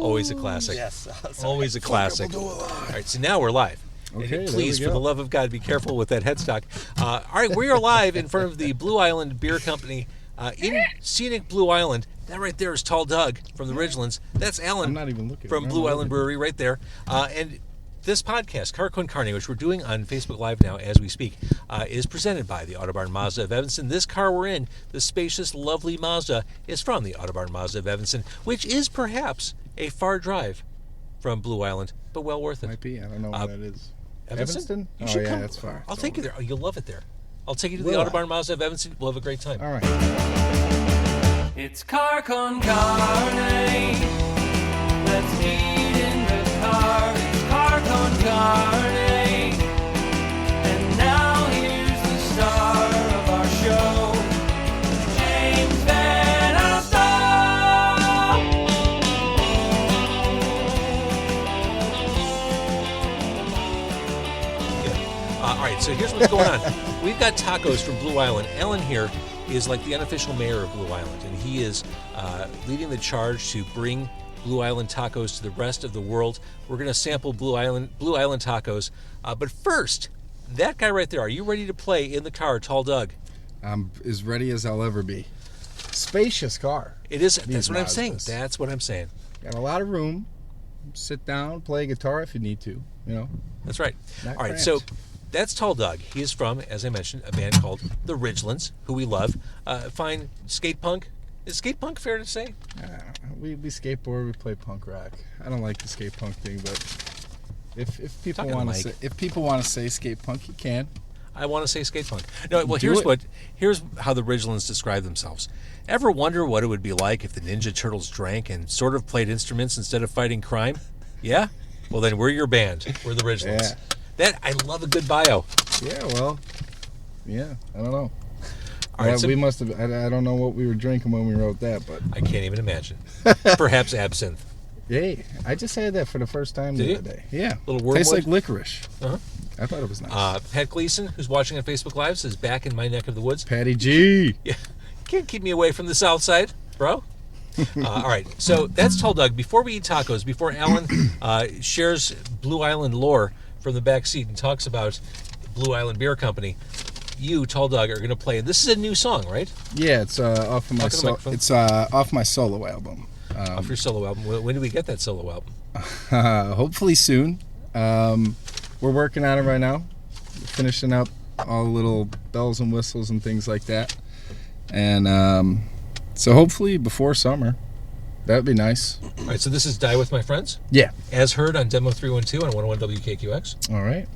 Always a classic. Yes. Always a classic. All right, so now we're live. Okay, And please, there we for go. the love of God, be careful with that headstock. All right, we are live in front of the Blue Island Beer Company in scenic Blue Island. That right there is Tall Doug from the Ridgelands. That's Alan I'm not even looking. from I'm Blue not Island looking. Brewery right there. And this podcast, Car Con Carne, which we're doing on Facebook Live now as we speak, is presented by the Autobarn Mazda of Evanston. This car we're in, the spacious, lovely Mazda, is from the Autobarn Mazda of Evanston, which is perhaps a far drive from Blue Island, but well worth it. Might be. I don't know what that is. Evanston? You Oh, should yeah, come. that's far. I'll take you there. Oh, you'll love it there. I'll take you to the Will I? Autobarn Mazda of Evanston. We'll have a great time. All right. It's Car Con Carne. Let's eat in the car. It's Car Con Carne. And now here's the star of our show, James Van Alstyne. All right, so here's what's going on. We've got tacos from Blue Island. Alan here is like the unofficial mayor of Blue Island, and he is leading the charge to bring Blue Island tacos to the rest of the world. We're going to sample Blue Island tacos. But first, that guy right there, are you ready to play in the car, Tall Doug? I'm as ready as I'll ever be. Spacious car. It is. These That's what I'm saying. Mazdas. That's what I'm saying. Got a lot of room. Sit down, play guitar if you need to. You know. That's right. Not All right, cramped. so that's Tall Doug. He is from, as I mentioned, a band called the Ridgelands, who we love. Fine skate punk. Is skate punk fair to say? We skateboard. We play punk rock. I don't like the skate punk thing, but if people Talking to want Mike. to say skate punk, you can. I want to say skate punk. No, well, Do it. here's how the Ridgelands describe themselves. Ever wonder what it would be like if the Ninja Turtles drank and sort of played instruments instead of fighting crime? Yeah? Well, then we're your band. We're the Ridgelands. Yeah. I love a good bio. Yeah. Well. Yeah. I don't know. All right, so we must have. I don't know what we were drinking when we wrote that, but I can't even imagine. Perhaps absinthe. hey, I just had that for the first time Did the you? other day. Yeah. Little wormwood? Tastes like licorice. Uh-huh. I thought it was nice. Pat Gleason, who's watching on Facebook Live, says back in my neck of the woods. Patty G. Yeah, can't keep me away from the South Side, bro. All right, so that's Tall Doug. Before we eat tacos, before Alan shares Blue Island lore from the back seat and talks about Blue Island Beer Company, you, Tall Doug, are going to play. And this is a new song, right? Yeah, it's off of my Talk to the microphone. it's off my solo album. Off your solo album. When do we get that solo album? Hopefully soon. We're working on it right now, finishing up all the little bells and whistles and things like that, and so hopefully before summer. That'd be nice. All right, so this is Die With My Friends, Yeah. as heard on Demo 312 on 101 WKQX. All right.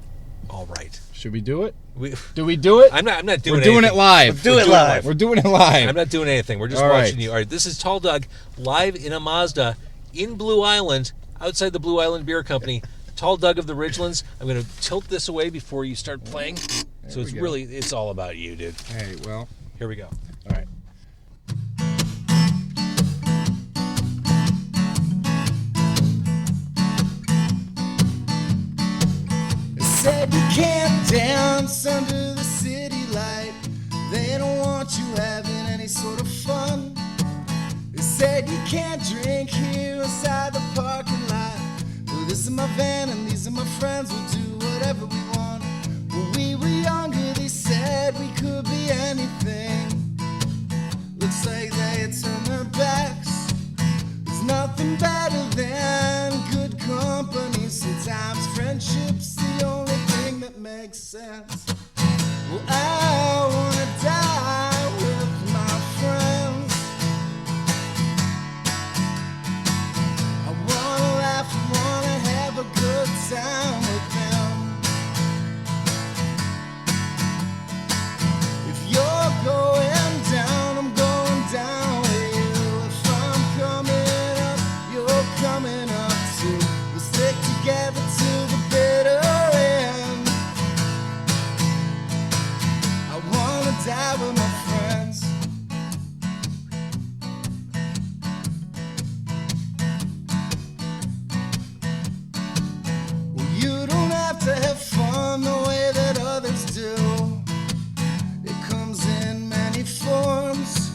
All right. Should we do it? We, Do we do it? I'm not doing We're doing anything. it live. Do it live. We're doing it live. I'm not doing anything. We're just All watching right. you. All right, this is Tall Doug live in a Mazda in Blue Island, outside the Blue Island Beer Company. Tall Doug of the Ridgelands. I'm going to tilt this away before you start playing. So we it's go. really, it's all about you, dude. Hey, well, Here we go. all right. They said you can't dance under the city light. They don't want you having any sort of fun. They said you can't drink here inside the parking lot. Well, this is my van and these are my friends. We'll do whatever we want. When we were younger, they said we could be anything. Looks like they had turned their backs. There's nothing better than good company. Sometimes friendship's the only thing that makes sense. Well, I wanna die with my friends. I wanna laugh, wanna have a good time with them. If you're going down, I'm going down with you. If I'm coming up, you're coming up too. We'll stick together to the bitter end. I wanna die with my friends. Well, you don't have to have fun the way that others do. It comes in many forms.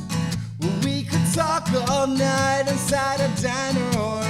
Well, we could talk all night inside a diner or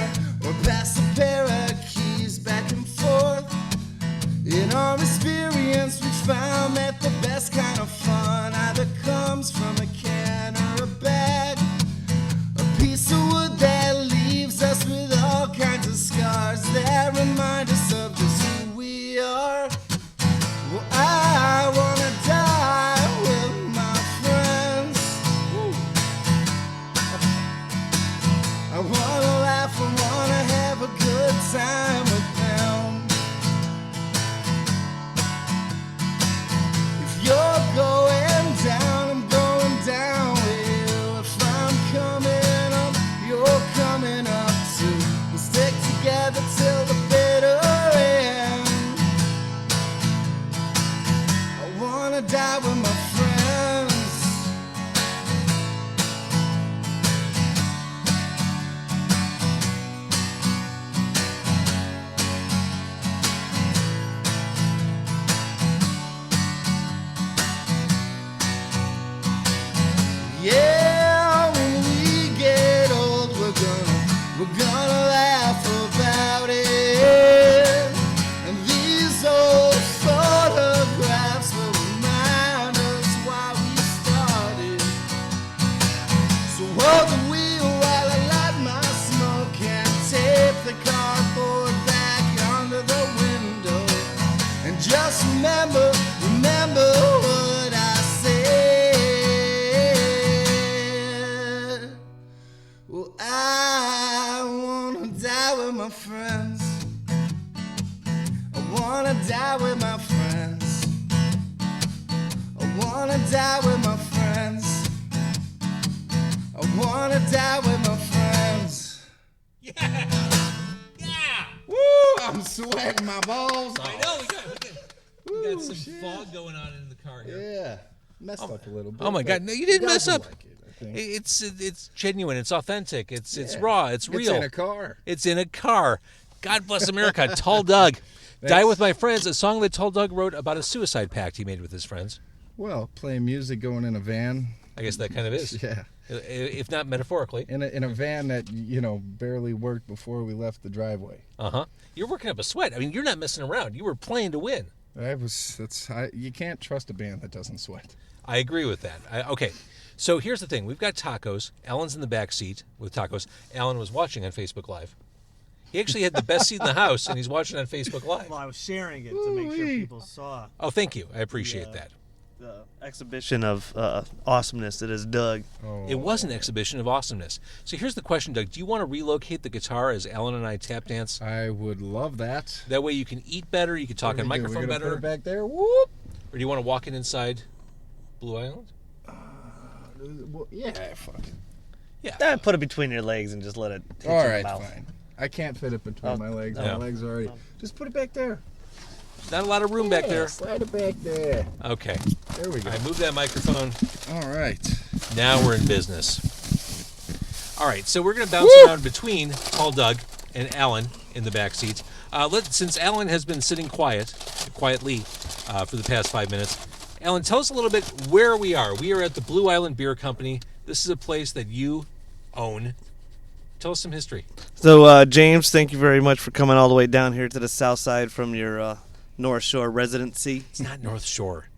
die with my friends. I wanna die with my friends. I wanna die with my friends. I wanna die with my friends. Yeah. Yeah. Woo! I'm sweating my balls I off. know we got some shit. fog going on in the car here. Yeah. Messed up a little bit. Oh my but God! No, you didn't guys mess will up. like it, I think. It's genuine. It's authentic. It's Yeah. raw. It's real. It's in a car. It's in a car. God bless America. Tall Doug. Die with My Friends, a song that Tall Doug wrote about a suicide pact he made with his friends. Well, playing music, going in a van. I guess that kind of is. Yeah. If not metaphorically. In a van that, barely worked before we left the driveway. Uh-huh. You're working up a sweat. I mean, you're not messing around. You were playing to win. You can't trust a band that doesn't sweat. I agree with that. Okay. So here's the thing. We've got tacos. Alan's in the back seat with tacos. Alan was watching on Facebook Live. He actually had the best seat in the house, and he's watching on Facebook Live. Well, I was sharing it to make sure people saw Oh, thank you. I appreciate Yeah. that. the exhibition of awesomeness that is Doug. Oh. It was an exhibition of awesomeness. So here's the question, Doug. Do you want to relocate the guitar as Alan and I tap dance? I would love that. That way you can eat better, you can talk on microphone We're gonna better. put it back there. Whoop. Or do you want to walk in inside Blue Island? Well, yeah, fuck it. Yeah. Put it between your legs and just let it hit All you in right, the mouth. fine. I can't fit it between Oh, my legs. no. My legs are already. Just put it back there. Not a lot of room back there. Slide it back there. Okay. There we go. I move that microphone. All right. Now we're in business. All right, so we're going to bounce around between Tall Doug and Alan in the back seat. Since Alan has been sitting quietly for the past 5 minutes, Alan, tell us a little bit where we are. We are at the Blue Island Beer Company. This is a place that you own. Tell us some history. So, James, thank you very much for coming all the way down here to the south side from your North Shore residency. It's not North Shore.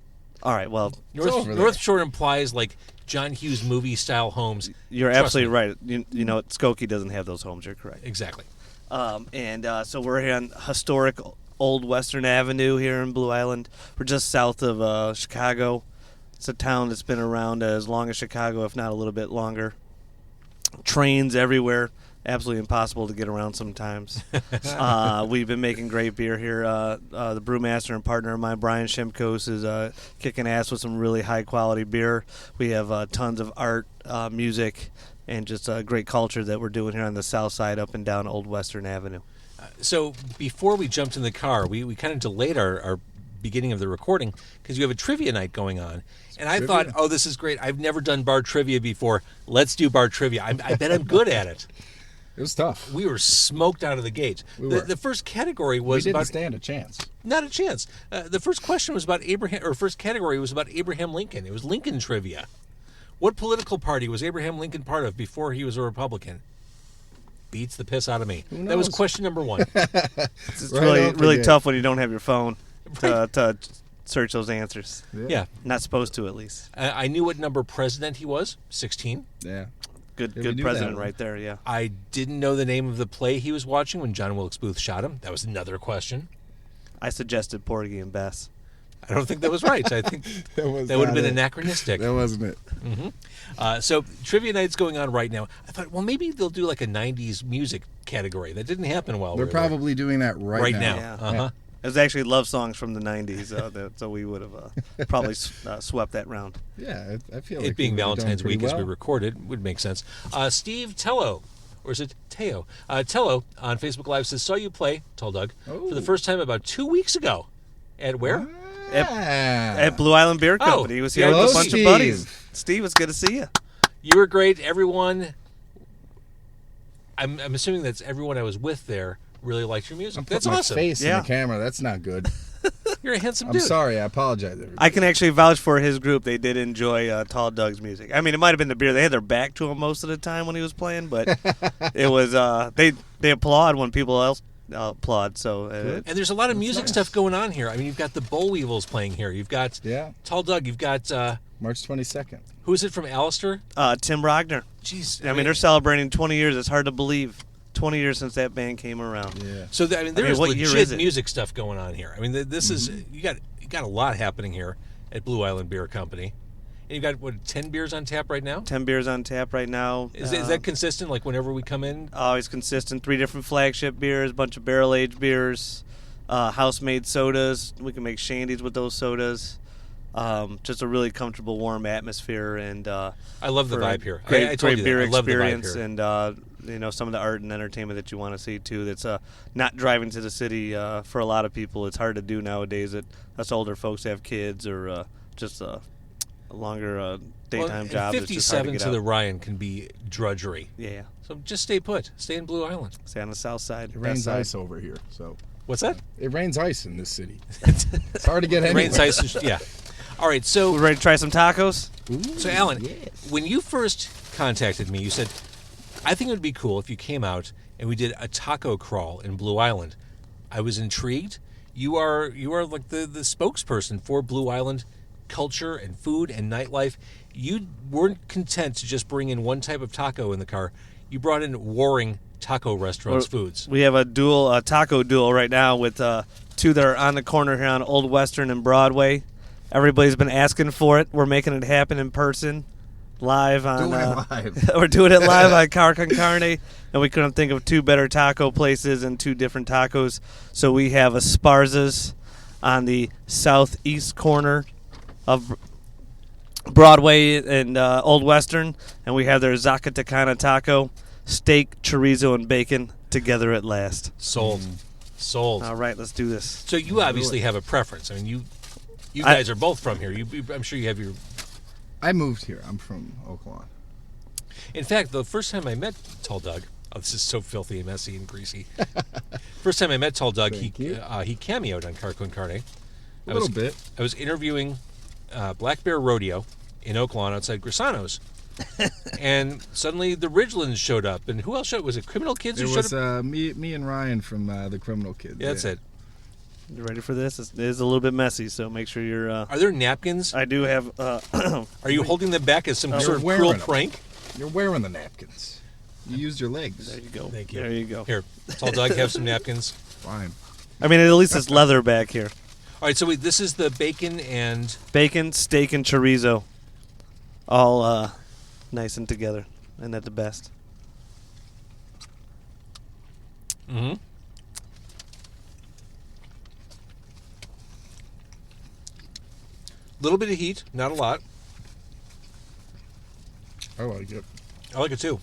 All right, well, North Shore implies like John Hughes movie style homes. you're Trust absolutely me. right. You know, Skokie doesn't have those homes. You're correct. Exactly. So we're here on historic Old Western Avenue here in Blue Island. We're just south of Chicago. It's a town that's been around as long as Chicago, if not a little bit longer. Trains everywhere. Absolutely impossible to get around sometimes. We've been making great beer here. The brewmaster and partner of mine, Brian Shimkos, is kicking ass with some really high-quality beer. We have tons of art, music, and just a great culture that we're doing here on the south side up and down Old Western Avenue. So before we jumped in the car, we kind of delayed our beginning of the recording because you have a trivia night going on. And I thought, oh, this is great. I've never done bar trivia before. Let's do bar trivia. I bet I'm good at it. It was tough. We were smoked out of the gate. were. The first category We was didn't about stand a chance. not a chance. The first question was about Abraham, or first category was about Abraham Lincoln. It was Lincoln trivia. What political party was Abraham Lincoln part of before he was a Republican? Beats the piss out of me. That was knows? question number one. It's Right really off the really gate. tough when you don't have your phone to search those answers. Yeah. Not supposed to, at least. I knew what number president he was, 16. Yeah. Good we good knew president that. right there, yeah. I didn't know the name of the play he was watching when John Wilkes Booth shot him. That was another question. I suggested Porgy and Bess. I don't think that was right. I think That was that would have not been it. anachronistic. That wasn't it. So trivia night's going on right now. I thought, well, maybe they'll do like a 90s music category. That didn't happen while They're we were there. probably doing that right now. Yeah. Uh-huh. It was actually love songs from the 90s, so we would have probably swept that round. Yeah, I feel like It being we would've done Valentine's pretty week as we well. recorded would make sense. Steve Tello, or is it Teo? Tello on Facebook Live says, saw you play, Tall Doug, for the Oh. first time about 2 weeks ago. At where? At Blue Island Beer Company. He was here hello, with a bunch Steve. of buddies. Steve, it's good to see you. You were great. Everyone, I'm assuming that's everyone I was with there really liked your music. I'm That's putting my awesome. face in Yeah. the camera. That's not good. You're a handsome I'm dude. sorry. I apologize, everybody. I can actually vouch for his group. They did enjoy Tall Doug's music. I mean, it might have been the beer. They had their back to him most of the time when he was playing, but it was they applaud when people else applaud. So And there's a lot of music stuff going on here. I mean, you've got the Boll Weevils playing here. You've got Yeah. Tall Doug. You've got March 22nd. who is it from Alistair? Tim Rogner. Jeez, I mean, they're celebrating 20 years. It's hard to believe. 20 years since that band came around. Yeah. So there's what year legit is it? music stuff going on here. I mean, this is you got a lot happening here at Blue Island Beer Company. And you got, what, 10 beers on tap right now? 10 beers on tap right now. Is that consistent, like whenever we come in? Always consistent. 3 different flagship beers, a bunch of barrel-aged beers, house-made sodas. We can make shandies with those sodas. Just a really comfortable, warm atmosphere. And I love the vibe here. Great, I told great you beer that. I love the vibe experience. here. And, some of the art and entertainment that you want to see, too. That's not driving to the city for a lot of people. It's hard to do nowadays. Us older folks have kids or just longer daytime jobs. It's just hard 57 to to get the out. Ryan can be drudgery. Yeah. So just stay put. Stay in Blue Island. Stay on the south side. It rains west side. ice over here, so What's that? it rains ice in this city. It's hard to get anywhere. Rain size. Yeah. All right. So We ready to try some tacos? So, Alan, when you first contacted me, you said, I think it would be cool if you came out and we did a taco crawl in Blue Island. I was intrigued. You are like the spokesperson for Blue Island culture and food and nightlife. You weren't content to just bring in one type of taco in the car. You brought in warring taco restaurants' foods. We have a taco duel right now with 2 that are on the corner here on Old Western and Broadway. Everybody's been asking for it. We're making it happen in person, live on. Doing it live. We're doing it live on Car Con Carne, and we couldn't think of 2 better taco places and 2 different tacos. So we have Esparza's on the southeast corner of Broadway and Old Western, and we have their Zacatecana taco, steak, chorizo, and bacon together at last. Sold. Sold. All right, let's do this. So you obviously have a preference. I mean, you guys are both from here. I'm sure you have your... I moved here. I'm from Oaklawn. In fact, the first time I met Tall Doug... Oh, this is so filthy and messy and greasy. First time I met Tall Doug, he cameoed on Car Con Carne. A little bit. I was interviewing Black Bear Rodeo in Oaklawn outside Grisano's. And suddenly the Ridgelands showed up. And who else showed up? Was it Criminal Kids It who was showed up? me and Ryan from the Criminal Kids. Yeah, that's it. You ready for this? It is a little bit messy, so make sure you're... Are there napkins? I do have... Are you holding them back as some sort of wearing cruel them. prank? You're wearing the napkins. You used your legs. There you go. Thank you. There you go. Here, Tall Doug, have some napkins. Fine. I mean, at least it's leather back here. All right, so this is the bacon and... Bacon, steak, and chorizo. All nice and together. Isn't that the best? Mm-hmm. Little bit of heat, not a lot. I like it. I like it too.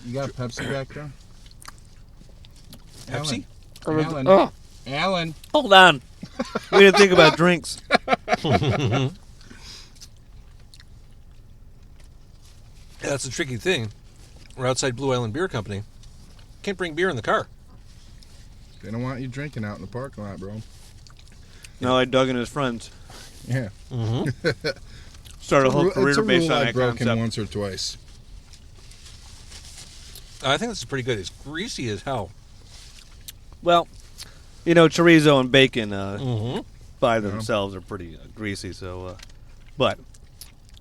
You got Pepsi back there? Pepsi? Alan. Oh, Alan. hold on. We didn't think about drinks. Yeah, that's the tricky thing. We're outside Blue Island Beer Company. Can't bring beer in the car. They don't want you drinking out in the parking lot, bro. No, like Doug and his friends Yeah. started a whole career It's a based rule on I've that broken concept. once or twice. I think this is pretty good. It's greasy as hell. Well, chorizo and bacon Mm-hmm. by themselves are pretty greasy. So, but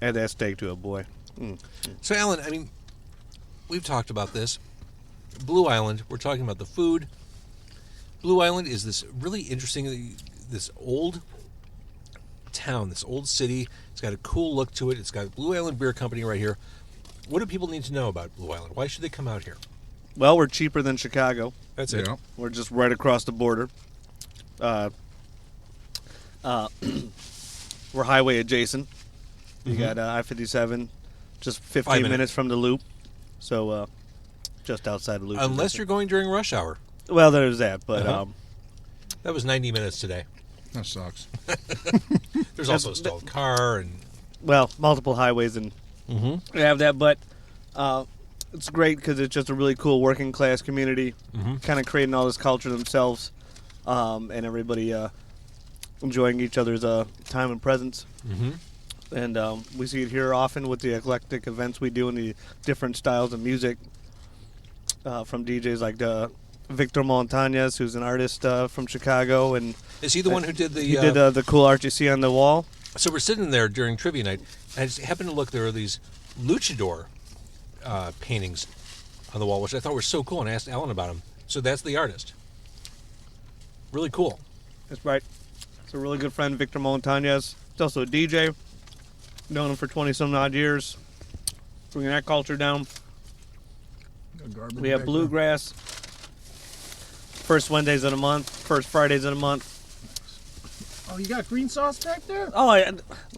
add that steak to it, boy. So, Alan, I mean, we've talked about this. Blue Island, we're talking about the food. Blue Island is this really interesting, this old town, this old city. It's got a cool look to it. It's got Blue Island Beer Company right here. What do people need to know about Blue Island? Why should they come out here? Well, we're cheaper than Chicago. That's it. Yeah. We're just right across the border. We're highway adjacent. You got I-57, just 15 5 minutes. minutes from the loop. So just outside the loop. Unless you're going during rush hour. Well, there's that, but That was 90 minutes today. That sucks. There's also a stalled car and... multiple highways and we have that, but it's great because it's just a really cool working class community, kind of creating all this culture themselves, and everybody enjoying each other's time and presence. And we see it here often with the eclectic events we do and the different styles of music from DJs like Victor Montañez, who's an artist from Chicago, and Is he the one who did the... he did the cool art you see on the wall. So we're sitting there during trivia night, and I just happened to look. There are these luchador paintings on the wall, which I thought were so cool, and I asked Alan about them. So that's the artist. Really cool. That's right. It's a really good friend, Victor Montañez. He's also a DJ. Known them for 20-some odd years. Bringing that culture down. We have bluegrass. First Wednesdays of the month. First Fridays of the month. Oh, you got green sauce back there? Oh, I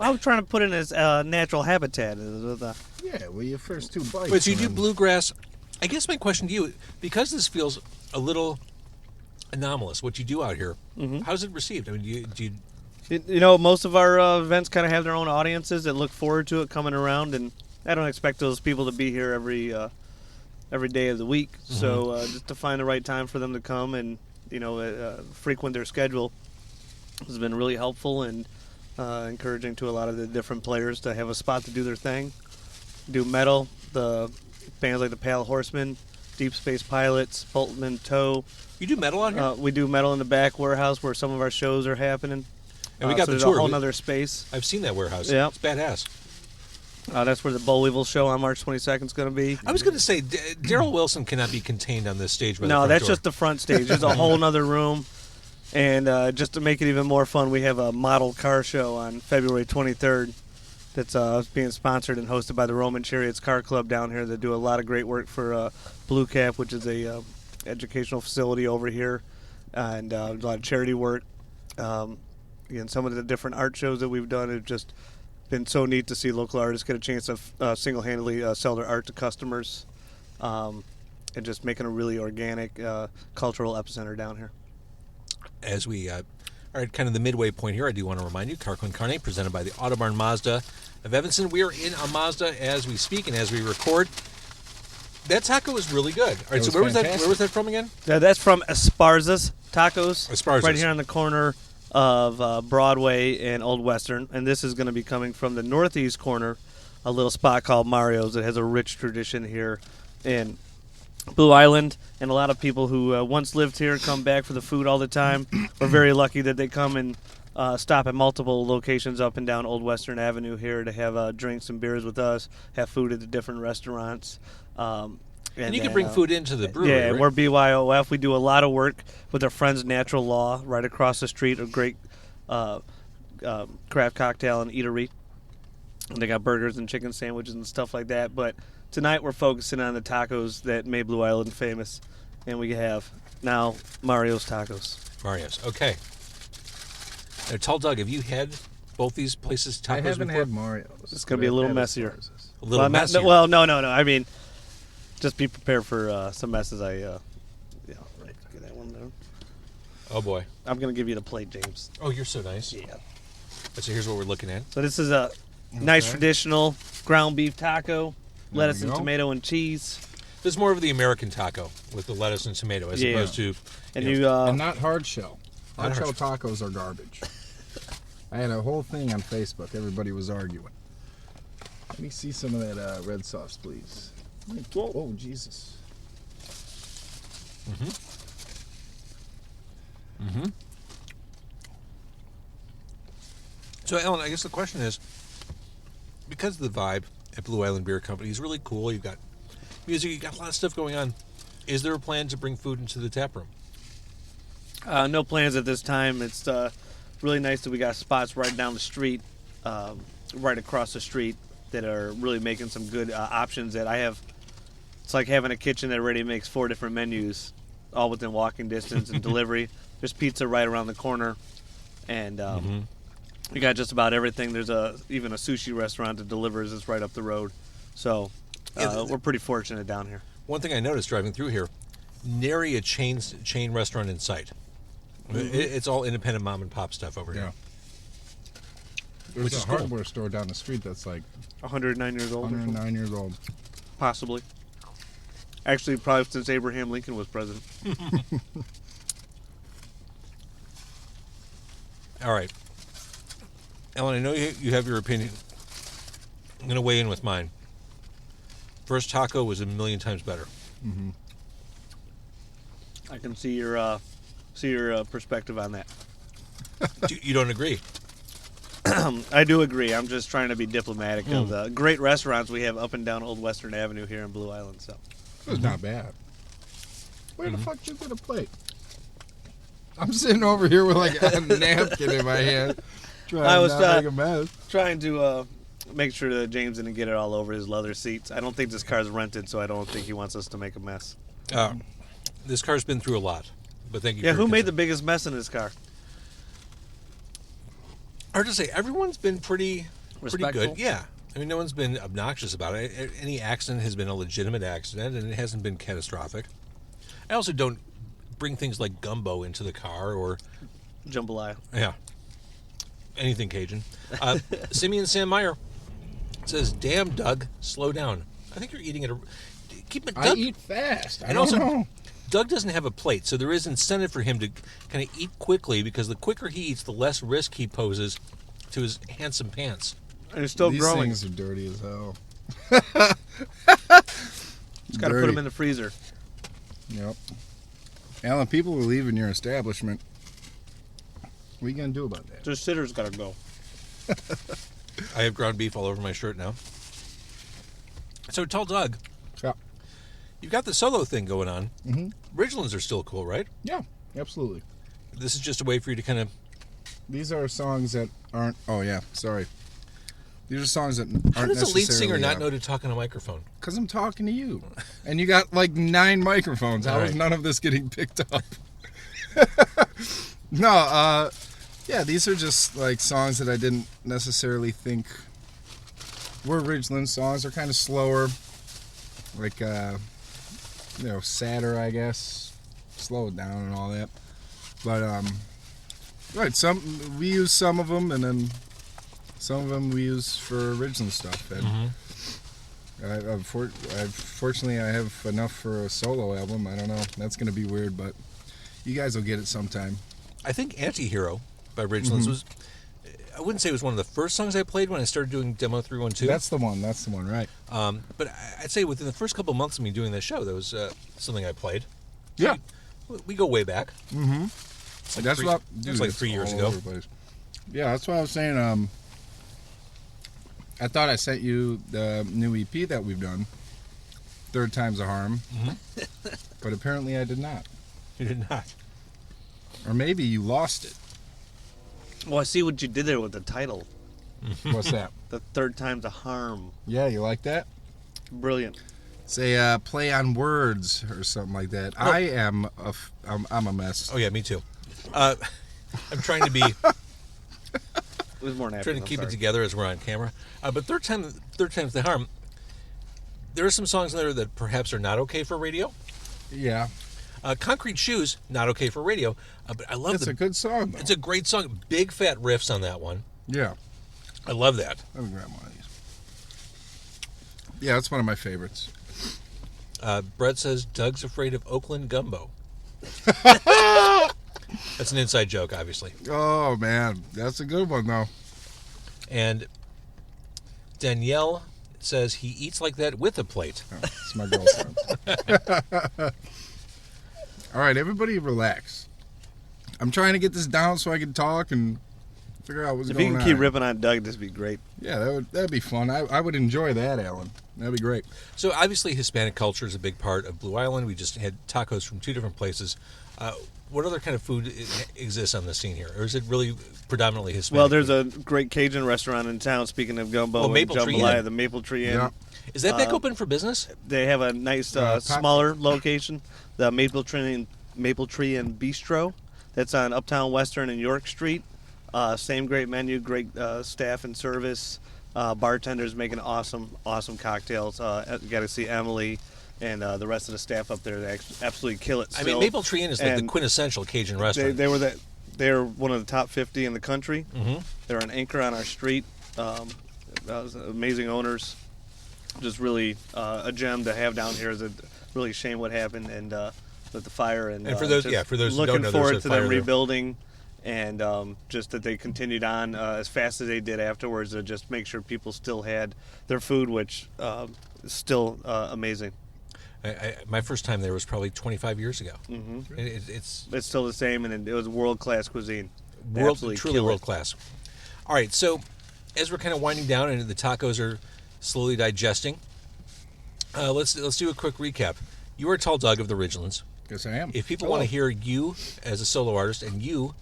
was trying to put in his natural habitat. Yeah, well, your first 2 bites. Wait, so you do and then- bluegrass. I guess my question to you, because this feels a little anomalous, what you do out here, how's it received? I mean, do you You know, most of our events kind of have their own audiences that look forward to it coming around, and I don't expect those people to be here every day of the week. So just to find the right time for them to come and frequent their schedule has been really helpful and encouraging to a lot of the different players to have a spot to do their thing. Do metal, the bands like the Pale Horsemen, Deep Space Pilots, Bolton and Toe. you do metal out here? We do metal in the back warehouse where some of our shows are happening. And we got so the there's tour. a whole other space. I've seen that warehouse. Yeah. It's badass. That's where the Boll Weevil show on March 22nd is going to be. I was going to say, Daryl Wilson cannot be contained on this stage. By the No, front that's door. just the front stage. There's a whole other room. And just to make it even more fun, we have a model car show on February 23rd that's being sponsored and hosted by the Roman Chariots Car Club down here. They do a lot of great work for Blue Cap, which is a educational facility over here, and a lot of charity work. Again, some of the different art shows that we've done have just been so neat to see local artists get a chance to single-handedly sell their art to customers, and just making a really organic cultural epicenter down here. As we are at kind of the midway point here, I do want to remind you, Car Con Carne, presented by the Autobarn Mazda of Evanston. We are in a Mazda as we speak and as we record. That taco is really good. All right, so where was that from again? That's from Esparza's Tacos. Esparza's. Right here on the corner of Broadway and Old Western. And this is going to be coming from the northeast corner, a little spot called Mario's that has a rich tradition here in Blue Island. And a lot of people who once lived here come back for the food all the time. We're very lucky that they come and stop at multiple locations up and down Old Western Avenue here to have drinks and beers with us, have food at the different restaurants. And you can bring food into the brewery, Yeah, right? we're BYOF. We do a lot of work with our friends Natural Law right across the street, a great craft cocktail and eatery. And they got burgers and chicken sandwiches and stuff like that. But tonight we're focusing on the tacos that made Blue Island famous. And we have now Mario's Tacos. Mario's. Okay. Now, tell Doug, have you had both these places tacos I haven't before? had Mario's. It's going to be a little messier. A little messier. No. I mean, just be prepared for some messes. Right, get that one down. Oh, boy. I'm going to give you the plate, James. Oh, you're so nice. Yeah. So here's what we're looking at. So this is a nice traditional ground beef taco, There lettuce we and go. tomato and cheese. This is more of the American taco with the lettuce and tomato as Yeah. opposed to... And you know, And not hard shell. Not Hard hard shell tacos are garbage. I had a whole thing on Facebook. Everybody was arguing. Let me see some of that red sauce, please. Oh, Jesus. So, Alan, I guess the question is, because the vibe at Blue Island Beer Company is really cool, you've got music, you've got a lot of stuff going on, is there a plan to bring food into the tap room? No plans at this time. It's really nice that we got spots right down the street, right across the street, that are really making some good options that I have. It's like having a kitchen that already makes 4 different menus, all within walking distance and delivery. There's pizza right around the corner, and we got just about everything. There's even a sushi restaurant that delivers. It's right up the road. So we're pretty fortunate down here. One thing I noticed driving through here, nary a chain restaurant in sight. It's all independent mom and pop stuff over here. There's Which a is cool. hardware store down the street that's like 109 years old. or something. 109 years old. Possibly. Actually, probably since Abraham Lincoln was president. All right. Ellen, I know you have your opinion. I'm going to weigh in with mine. First taco was a million times better. I can see your perspective on that. You don't agree? I do agree. I'm just trying to be diplomatic of the great restaurants we have up and down Old Western Avenue here in Blue Island. So It was not bad. Where the fuck did you get a plate? I'm sitting over here with like a napkin in my hand. I was Trying not to make a mess. trying to make sure that James didn't get it all over his leather seats. I don't think this car's rented, so I don't think he wants us to make a mess. This car's been through a lot, but thank you. Yeah, for your who made the concern. biggest mess in this car? Hard to say. Everyone's been pretty Respectful? good. Yeah. I mean, no one's been obnoxious about it. Any accident has been a legitimate accident, and it hasn't been catastrophic. I also don't bring things like gumbo into the car or, Jambalaya. yeah, anything Cajun. Simeon Sam Meyer says, "Damn, Doug, slow down. I think you're eating at a... Keep it, I Doug. eat fast. I And don't also, know. Doug doesn't have a plate, so there is incentive for him to kind of eat quickly, because the quicker he eats, the less risk he poses to his handsome pants." And it's still These growing. things are dirty as hell. Just got to put them in the freezer. Yep. Alan, people are leaving your establishment. What are you going to do about that? Just sitter's got to go. I have ground beef all over my shirt now. So tell Doug, Yeah. you've got the solo thing going on. Mhm. Ridgelands are still cool, right? Yeah, absolutely. This is just a way for you to kind of... These are songs that aren't... Oh, yeah, sorry. These are songs that aren't How does a lead singer necessarily, not know to talk on a microphone? Because I'm talking to you. And you got like 9 microphones. How All is right. none of this getting picked up? No, yeah, these are just like songs that I didn't necessarily think were Ridgeland songs. They're kind of slower. Like, sadder, I guess. Slow it down and all that. But, right, we use some of them, and then some of them we use for original stuff. And fortunately, I have enough for a solo album. I don't know. That's going to be weird, but you guys will get it sometime. I think Anti-Hero by Ridgelands was... I wouldn't say it was one of the first songs I played when I started doing Demo 312. That's the one, right? But I'd say within the first couple of months of me doing this show, that was something I played. Yeah. We go way back. Mm-hmm. Like That's three- what... it was like 3 years all ago. over the place. Yeah, that's what I was saying. I thought I sent you the new EP that we've done, Third Time's a Harm, but apparently I did not. You did not. Or maybe you lost it. Well, I see what you did there with the title. What's that? The third time's a harm. Yeah, you like that? Brilliant. Say play on words or something like that. I'm a mess. Oh, yeah, me too. I'm trying to be... It was more than trying to keep it together as we're on camera. But third time's the harm. There are some songs in there that perhaps are not okay for radio. Yeah, Concrete Shoes, not okay for radio. But I love it's a good song, though. It's a great song. Big fat riffs on that one. Yeah, I love that. let me grab one of these. Yeah, it's one of my favorites. Brett says Doug's afraid of Oakland gumbo. That's an inside joke, obviously. Oh man, that's a good one though. And Danielle says he eats like that with a plate. Oh, it's my girlfriend. All right, everybody, relax. I'm trying to get this down so I can talk and figure out what's If you going can on. keep ripping on Doug, this would be great. Yeah, that'd be fun. I would enjoy that, Alan. That'd be great. So obviously Hispanic culture is a big part of Blue Island. We just had tacos from 2 different places. What other kind of food exists on the scene here? Or is it really predominantly Hispanic? Well, there's a great Cajun restaurant in town, speaking of gumbo and Maple Tree jambalaya, Inn. the Maple Tree Inn. Yeah. Is that back open for business? They have a nice, smaller location, the Maple Tree Inn Bistro. That's on Uptown Western and York Street. Same great menu, great staff and service. Bartenders making awesome cocktails. You got to see Emily and the rest of the staff up there. They absolutely kill it. I mean, Maple Tree Inn is like the And quintessential Cajun restaurant. They're one of the top 50 in the country. Mhm. They're an anchor on our street. Amazing owners. Just really a gem to have down here. Is a really shame what happened and with the fire and for those- just for those who looking don't know, there's forward a to fire them there. rebuilding and just that they continued on as fast as they did afterwards to just make sure people still had their food, which is still amazing. My first time there was probably 25 years ago. Mm-hmm. It's It's still the same, and it was world-class cuisine. They truly kill it. world class. All right, so as we're kind of winding down and the tacos are slowly digesting, let's do a quick recap. You are Tall Doug of the Ridgelands. Yes, I am. If people Hello. want to hear you as a solo artist and you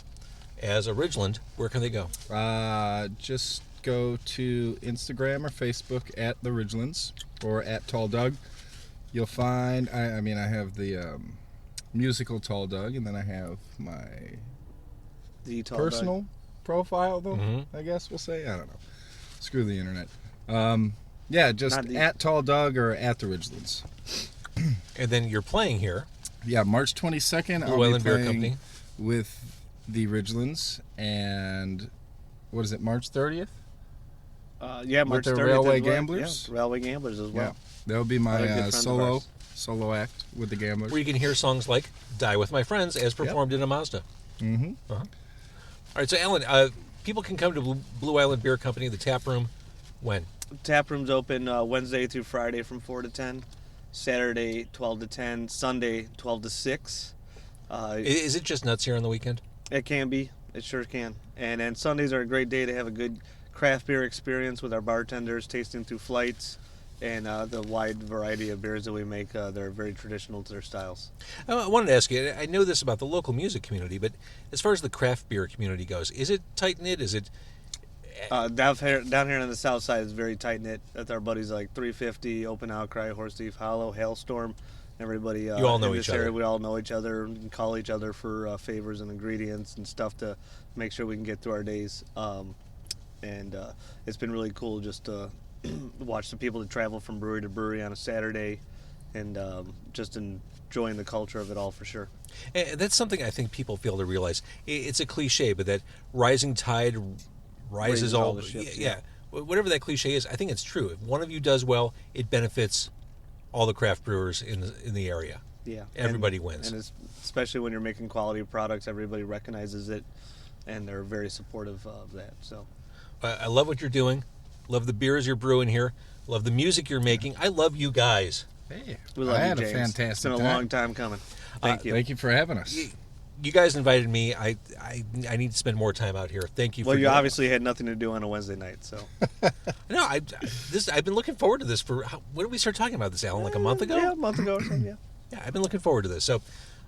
as a Ridgeland, where can they go? Just go to Instagram or Facebook at the Ridgelands or at Tall Doug. You'll find, I have the musical Tall Doug, and then I have my The Tall personal Doug. profile, though, I guess we'll say. I don't know. Screw the internet. Just at Tall Doug or at the Ridgelands. And then you're playing here. Yeah, March 22nd, Blue I'll Island be Beer playing Company. with the Ridgelands, and what is it, March 30th? March the 30th Railway as well. Gamblers? Yeah, Railway Gamblers as well. Yeah, that'll be Another good my friend of ours. solo act with the Gamblers. Where you can hear songs like Die With My Friends as performed in a Mazda. Mm-hmm. All right, so Alan, people can come to Blue Island Beer Company, the tap room, when? Tap room's open Wednesday through Friday from 4 to 10, Saturday 12 to 10, Sunday 12 to 6. Is it just nuts here on the weekend? It can be. It sure can. And then Sundays are a great day to have a good craft beer experience with our bartenders, tasting through flights and the wide variety of beers that we make. They're very traditional to their styles. I wanted to ask you, I know this about the local music community, but as far as the craft beer community goes, is it tight-knit? Is it... Down here on the south side is very tight-knit. With our buddies like 350, Open Outcry, Horse Thief Hollow, Hailstorm. Everybody You all know in this each other. area, we all know each other and call each other for favors and ingredients and stuff to make sure we can get through our days. It's been really cool just to watch the people that travel from brewery to brewery on a Saturday and just enjoying the culture of it all for sure. That's something I think people fail to realize. It's a cliche, but that rising tide rises all the ships. Yeah, whatever that cliche is, I think it's true. If one of you does well, it benefits all the craft brewers in the area. Yeah, Everybody wins. And especially when you're making quality products, everybody recognizes it, and they're very supportive of that. So, I love what you're doing. Love the beers you're brewing here. Love the music you're making. I love you guys. Hey, we love I you, had James. a fantastic It's been a time. long time coming. Thank you. Thank you for having us. You guys invited me. I need to spend more time out here. Thank you. Well, for you doing obviously had nothing to do on a Wednesday night, so. No, I've been looking forward to this for. When did we start talking about this, Alan? Like a month ago? Yeah, a month ago or something. Yeah. Yeah, I've been looking forward to this. So,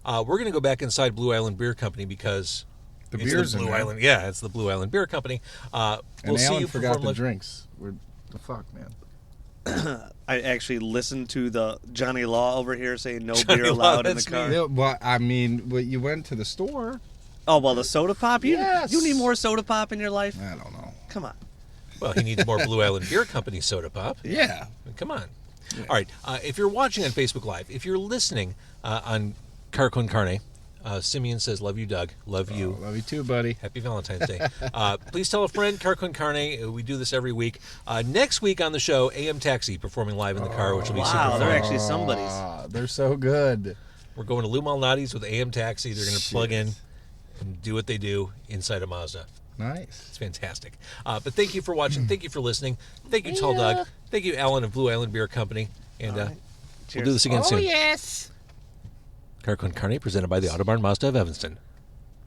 we're going to go back inside Blue Island Beer Company because The it's beer's the in Blue there. Island. Yeah, it's the Blue Island Beer Company. And We'll see Alan you forgot perform the live- drinks. The fuck, man. I actually listened to the Johnny Law over here saying no Johnny beer Law, allowed in the that's car. me. Yeah, well, I mean, you went to the store. Oh, well, the soda pop? Yes. You need more soda pop in your life? I don't know. Come on. Well, he needs more Blue Island Beer Company soda pop. Yeah. Come on. All right. If you're watching on Facebook Live, if you're listening on Car Con Carne, Simeon says, "Love you, Doug. Love you." Love you too, buddy. Happy Valentine's Day. Please tell a friend, Car Con Carne. We do this every week. Next week on the show, AM Taxi performing live in the car, which will be super Wow, fun. they're actually somebody's. They're so good. We're going to Lou Malnati's with AM Taxi. They're going to plug in and do what they do inside a Mazda. Nice. It's fantastic. But thank you for watching. Thank you for listening. Thank you, Tall Doug. Thank you, Alan of Blue Island Beer Company. And we'll Cheers. do this again soon. yes. Car Con Carne presented by the Autobarn Mazda of Evanston.